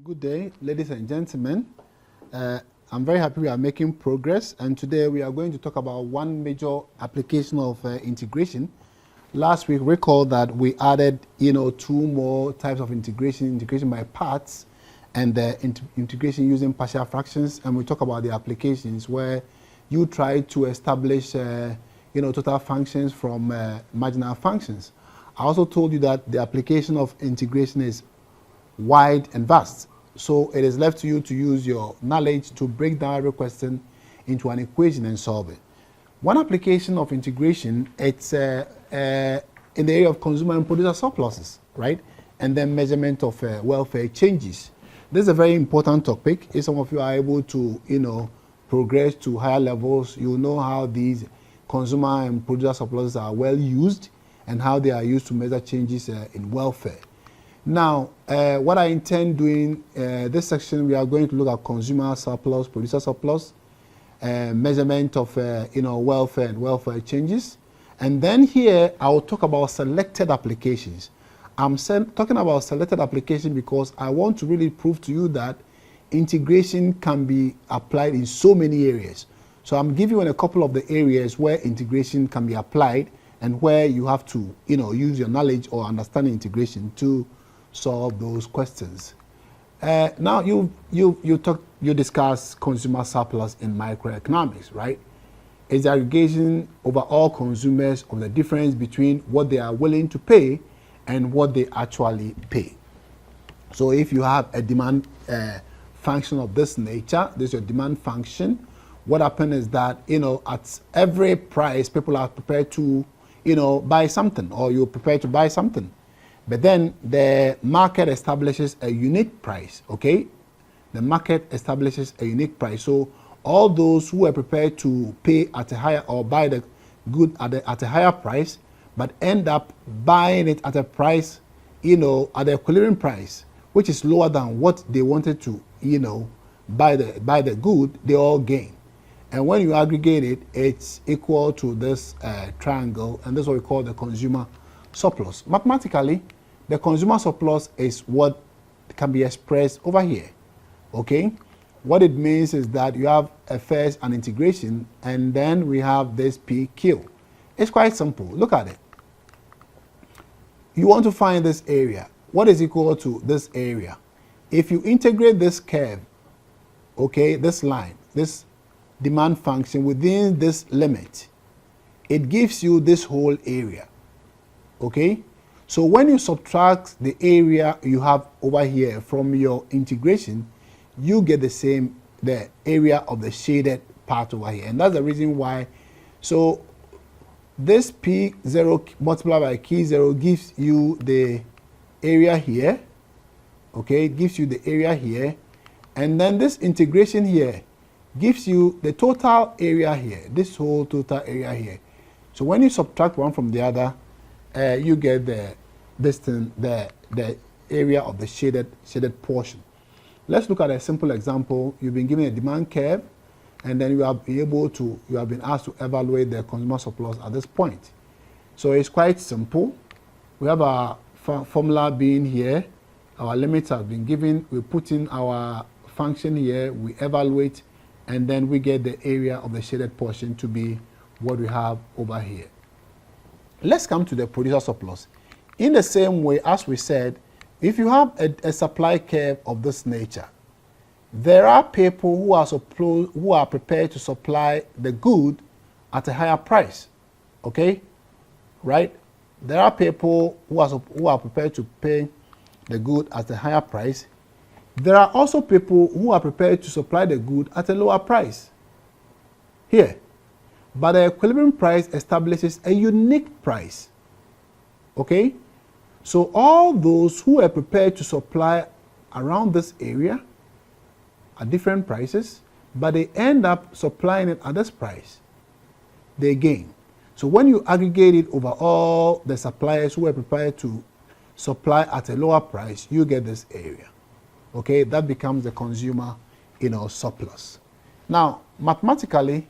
Good day, ladies and gentlemen. I'm very happy we are making progress, and today we are going to talk about one major application of integration. Last week, recall that we added, two more types of integration by parts and integration using partial fractions, and we talk about the applications where you try to establish, total functions from marginal functions. I also told you that the application of integration is wide and vast. So it is left to you to use your knowledge to break down every question into an equation and solve it. One application of integration, it's in the area of consumer and producer surpluses, right? And then measurement of welfare changes. This is a very important topic. If some of you are able to, progress to higher levels, you know how these consumer and producer surpluses are well used and how they are used to measure changes in welfare. Now, what I intend doing this section, we are going to look at consumer surplus, producer surplus, measurement of welfare and welfare changes, and then here I will talk about selected applications. I'm talking about selected application because I want to really prove to you that integration can be applied in so many areas. So I'm giving you a couple of the areas where integration can be applied and where you have to use your knowledge or understanding integration to solve those questions. Now you discuss consumer surplus in microeconomics, right? It's the aggregation over all consumers of the difference between what they are willing to pay and what they actually pay. So if you have a demand function of this nature, this is your demand function. What happens is that at every price people are prepared to buy something, or you're prepared to buy something. But then the market establishes a unique price, okay? The market establishes a unique price. So all those who are prepared to pay at a higher or buy the good at a higher price, but end up buying it at a price, at the equilibrium price, which is lower than what they wanted to, buy the good, they all gain. And when you aggregate it, it's equal to this triangle, and this is what we call the consumer surplus. Mathematically, the consumer surplus is what can be expressed over here, okay? What it means is that you have first an integration, and then we have this PQ. It's quite simple. Look at it. You want to find this area. What is equal to this area? If you integrate this curve, okay, this line, this demand function within this limit, it gives you this whole area. Okay, so when you subtract the area you have over here from your integration, you get the area of the shaded part over here, and that's the reason why. So this P0 multiplied by K0 gives you the area here. Okay, it gives you the area here, and then this integration here gives you the total area here, this whole total area here. So when you subtract one from the other, you get the area of the shaded portion. Let's look at a simple example. You've been given a demand curve, and then you have been asked to evaluate the consumer surplus at this point. So it's quite simple. We have our formula being here. Our limits have been given. We put in our function here. We evaluate, and then we get the area of the shaded portion to be what we have over here. Let's come to the producer surplus. In the same way, as we said, if you have a supply curve of this nature, there are people who are prepared to supply the good at a higher price, okay? Right? There are people who are prepared to pay the good at a higher price. There are also people who are prepared to supply the good at a lower price. Here. But the equilibrium price establishes a unique price. Okay? So all those who are prepared to supply around this area at different prices, but they end up supplying it at this price, they gain. So when you aggregate it over all the suppliers who are prepared to supply at a lower price, you get this area. Okay, that becomes the consumer, surplus. Now, mathematically,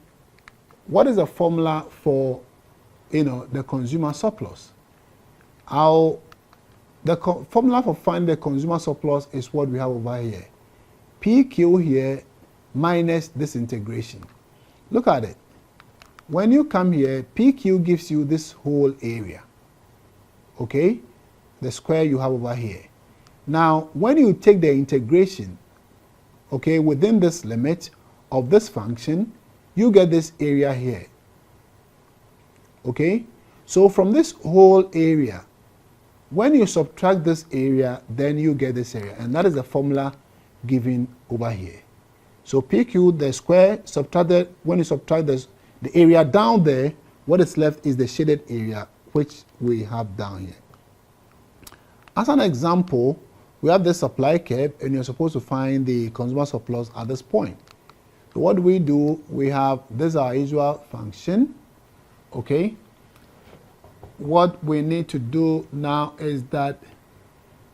what is the formula for, the consumer surplus? I'll the formula for finding the consumer surplus is what we have over here. PQ here minus this integration. Look at it. When you come here, PQ gives you this whole area. Okay? The square you have over here. Now, when you take the integration, okay, within this limit of this function, you get this area here. Okay? So from this whole area, when you subtract this area, then you get this area. And that is the formula given over here. So PQ, the square, subtracted, when you subtract this, the area down there, what is left is the shaded area, which we have down here. As an example, we have this supply curve, and you're supposed to find the consumer surplus at this point. So what do? We have this our usual function, okay? What we need to do now is that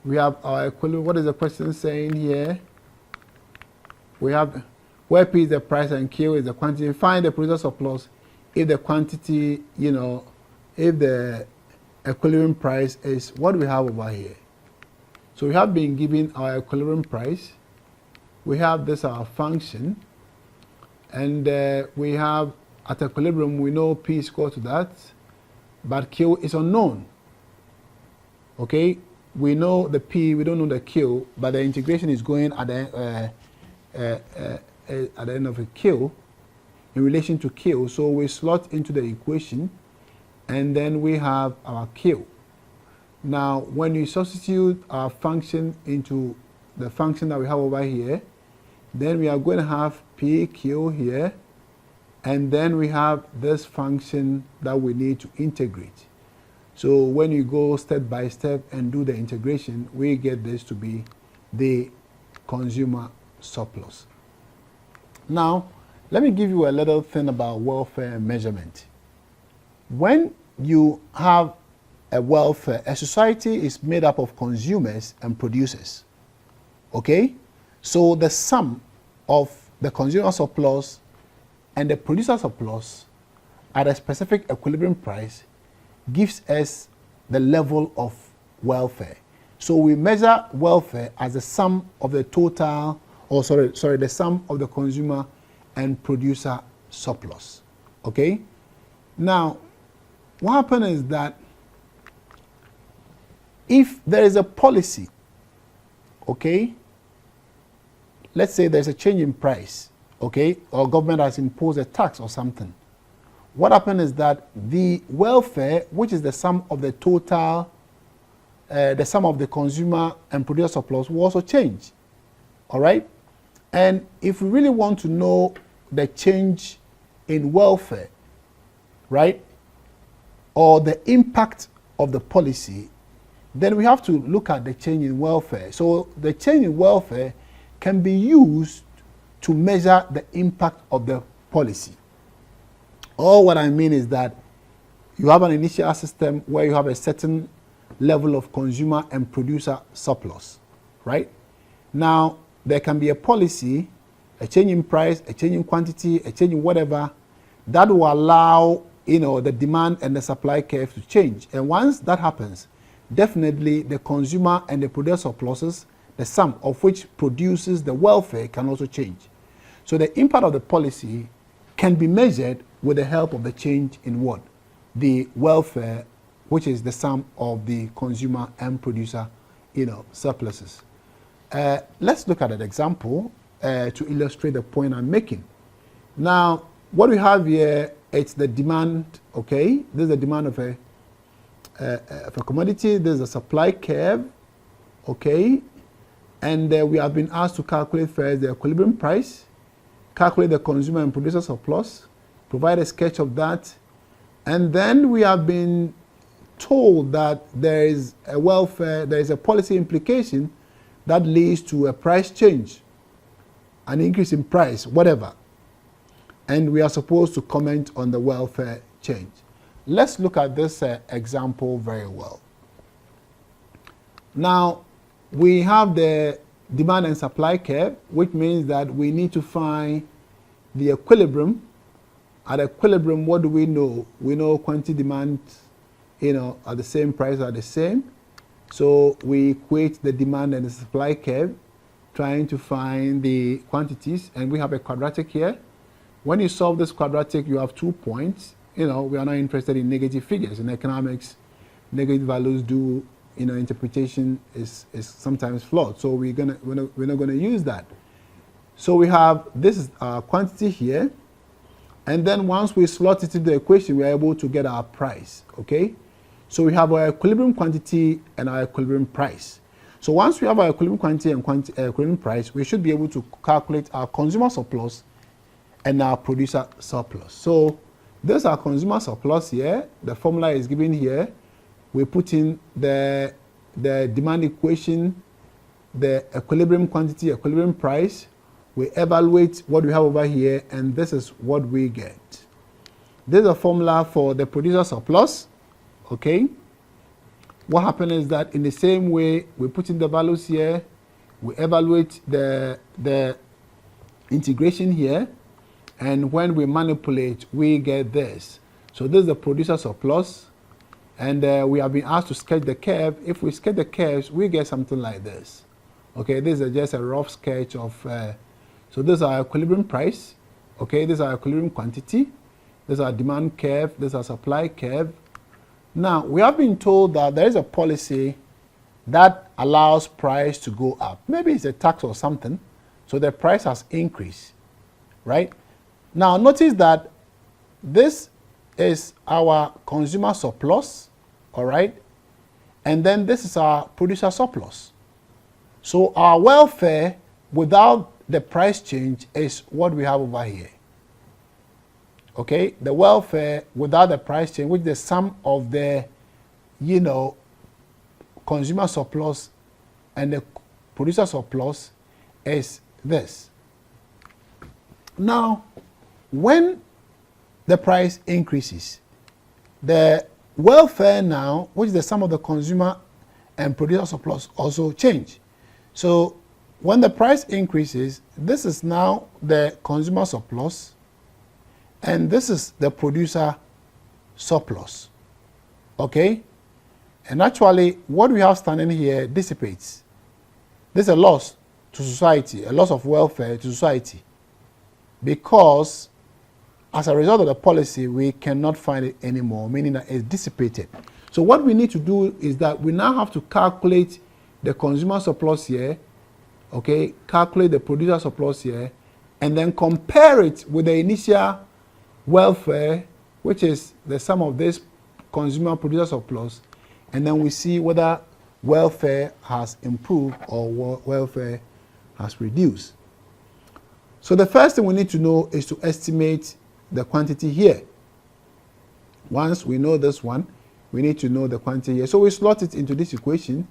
we have our equilibrium. What is the question saying here? We have where P is the price and Q is the quantity. Find the producer surplus if the quantity, if the equilibrium price is what we have over here. So we have been given our equilibrium price. We have this our function. And we have at equilibrium, we know P is equal to that, but Q is unknown. Okay? We know the P, we don't know the Q, but the integration is going at the end of a Q in relation to Q. So we slot into the equation, and then we have our Q. Now, when you substitute our function into the function that we have over here, then we are going to have PQ here, and then we have this function that we need to integrate. So when you go step by step and do the integration, we get this to be the consumer surplus. Now, let me give you a little thing about welfare measurement. When you have a welfare, a society is made up of consumers and producers. Okay? So the sum of the consumer surplus and the producer surplus at a specific equilibrium price gives us the level of welfare. So we measure welfare as the sum of the total, the sum of the consumer and producer surplus. Okay? Now, what happens is that if there is a policy, okay, let's say there's a change in price, okay, or government has imposed a tax or something, what happens is that the welfare, which is the sum of the total, the sum of the consumer and producer surplus, will also change. All right? And if we really want to know the change in welfare, right, or the impact of the policy, then we have to look at the change in welfare. So the change in welfare can be used to measure the impact of the policy. All what I mean is that you have an initial system where you have a certain level of consumer and producer surplus, right? Now, there can be a policy, a change in price, a change in quantity, a change in whatever, that will allow, the demand and the supply curve to change. And once that happens, definitely the consumer and the producer surpluses, the sum of which produces the welfare, can also change. So the impact of the policy can be measured with the help of the change in what? The welfare, which is the sum of the consumer and producer, surpluses. Let's look at an example to illustrate the point I'm making. Now, what we have here, it's the demand, okay? This is the demand of a commodity. There's a supply curve, okay? And we have been asked to calculate first the equilibrium price, calculate the consumer and producer surplus, provide a sketch of that, and then we have been told that there is a welfare, there is a policy implication that leads to a price change, an increase in price, whatever. And we are supposed to comment on the welfare change. Let's look at this example very well. Now, we have the demand and supply curve, which means that we need to find the equilibrium. At equilibrium, what do we know? We know quantity demand, at the same price are the same. So we equate the demand and the supply curve, trying to find the quantities, and we have a quadratic here. When you solve this quadratic, you have 2 points. We are not interested in negative figures. In economics, negative values do, interpretation is sometimes flawed. So we're not gonna use that. So we have, this is our quantity here, and then once we slot it into the equation, we are able to get our price, okay? So we have our equilibrium quantity and our equilibrium price. So once we have our equilibrium quantity and equilibrium price, we should be able to calculate our consumer surplus and our producer surplus. So this is our consumer surplus here. The formula is given here. We put in the demand equation, the equilibrium quantity, equilibrium price. We evaluate what we have over here, and this is what we get. This is a formula for the producer surplus, okay? What happens is that in the same way, we put in the values here, we evaluate the integration here, and when we manipulate, we get this. So this is the producer surplus, and we have been asked to sketch the curve. If we sketch the curves, we get something like this. Okay, this is just a rough sketch of, so this is our equilibrium price, okay, this is our equilibrium quantity, this is our demand curve, this is our supply curve. Now, we have been told that there is a policy that allows price to go up. Maybe it's a tax or something, so the price has increased, right? Now, notice that this is our consumer surplus, all right? And then this is our producer surplus. So our welfare without the price change is what we have over here. Okay, the welfare without the price change, which is the sum of the, consumer surplus and the producer surplus, is this. Now, when the price increases, the welfare now, which is the sum of the consumer and producer surplus, also change. So when the price increases, this is now the consumer surplus, and this is the producer surplus, okay? And actually, what we have standing here dissipates. This is a loss to society, a loss of welfare to society, because as a result of the policy, we cannot find it anymore, meaning that it's dissipated. So what we need to do is that we now have to calculate the consumer surplus here, okay, calculate the producer surplus here, and then compare it with the initial welfare, which is the sum of this consumer producer surplus, and then we see whether welfare has improved or welfare has reduced. So the first thing we need to know is to estimate the quantity here. Once we know this one, we need to know the quantity here. So we slot it into this equation,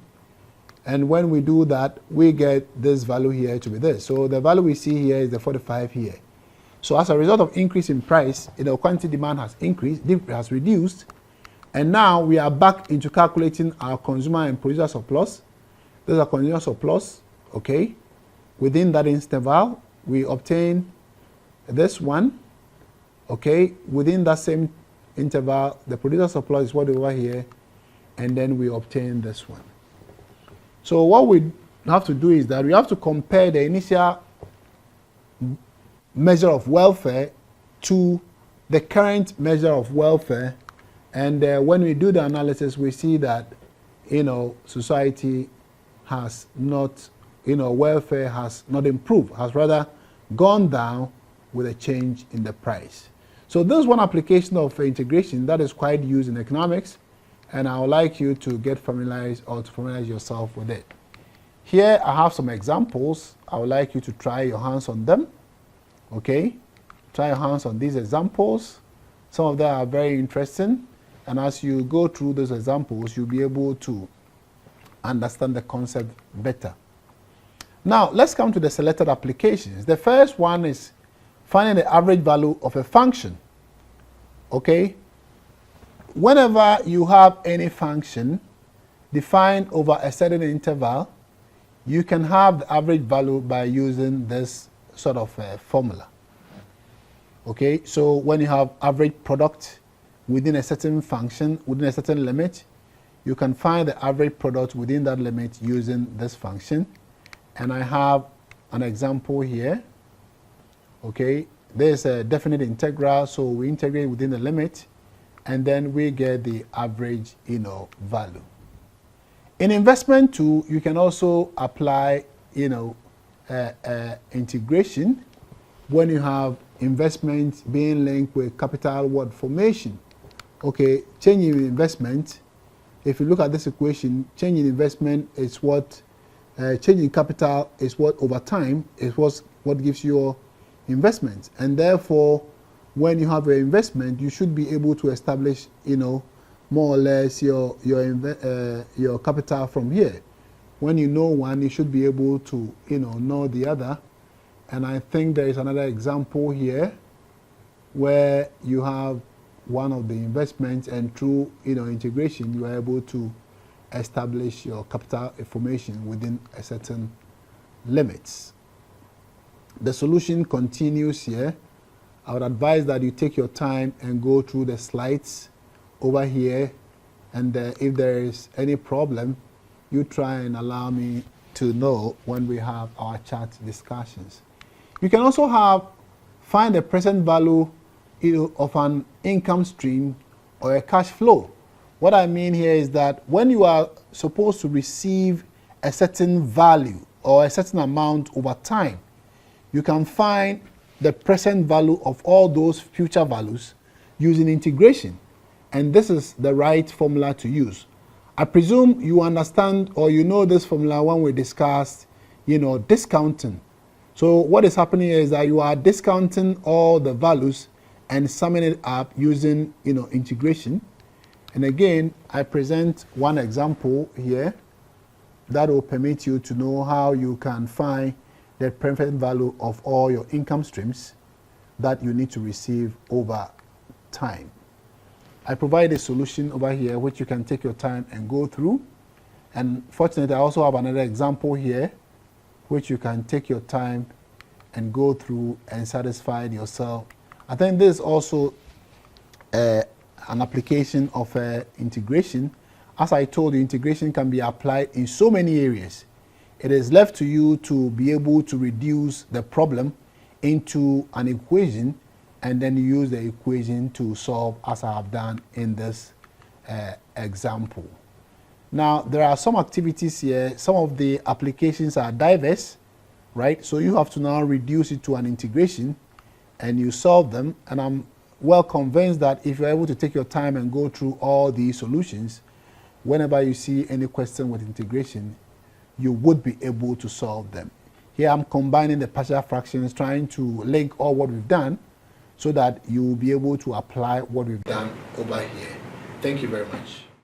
and when we do that, we get this value here to be this. So the value we see here is the 45 here. So as a result of increase in price, quantity demand has increased, has reduced, and now we are back into calculating our consumer and producer surplus. This is our consumer surplus, okay? Within that interval, we obtain this one, okay? Within that same interval, the producer surplus is what over here, and then we obtain this one. So what we have to do is that we have to compare the initial measure of welfare to the current measure of welfare, and when we do the analysis, we see that society has not, welfare has not improved, has rather gone down with a change in the price. So this is one application of integration that is quite used in economics, and I would like you to get familiarized or to familiarize yourself with it. Here I have some examples. I would like you to try your hands on them. Okay, try your hands on these examples. Some of them are very interesting, and as you go through those examples, you'll be able to understand the concept better. Now, let's come to the selected applications. The first one is finding the average value of a function. Okay, whenever you have any function defined over a certain interval, you can have the average value by using this sort of formula. Okay, so when you have average product within a certain function, within a certain limit, you can find the average product within that limit using this function. And I have an example here. Okay, there's a definite integral, so we integrate within the limit, and then we get the average, value. In investment too, you can also apply, integration when you have investment being linked with capital word formation. Okay, change in investment. If you look at this equation, change in investment is what, change in capital is what over time is what gives you your investment. And therefore, when you have an investment, you should be able to establish, more or less your capital from here. When you know one, you should be able to, know the other. And I think there is another example here where you have one of the investments, and through integration, you are able to establish your capital formation within a certain limits. The solution continues here. I would advise that you take your time and go through the slides over here, and if there is any problem, you try and allow me to know when we have our chat discussions. You can also find the present value of an income stream or a cash flow. What I mean here is that when you are supposed to receive a certain value or a certain amount over time, you can find the present value of all those future values using integration. And this is the right formula to use. I presume you understand or you know this formula when we discussed, discounting. So what is happening here is that you are discounting all the values and summing it up using, integration. And again, I present one example here that will permit you to know how you can find the present value of all your income streams that you need to receive over time. I provide a solution over here which you can take your time and go through. And fortunately, I also have another example here which you can take your time and go through and satisfy yourself. I think this is also an application of integration. As I told you, integration can be applied in so many areas. It is left to you to be able to reduce the problem into an equation, and then use the equation to solve, as I have done in this example. Now, there are some activities here. Some of the applications are diverse, right? So you have to now reduce it to an integration, and you solve them. And I'm well convinced that if you're able to take your time and go through all these solutions, whenever you see any question with integration, you would be able to solve them. Here I'm combining the partial fractions, trying to link all what we've done so that you will be able to apply what we've done over here. Thank you very much.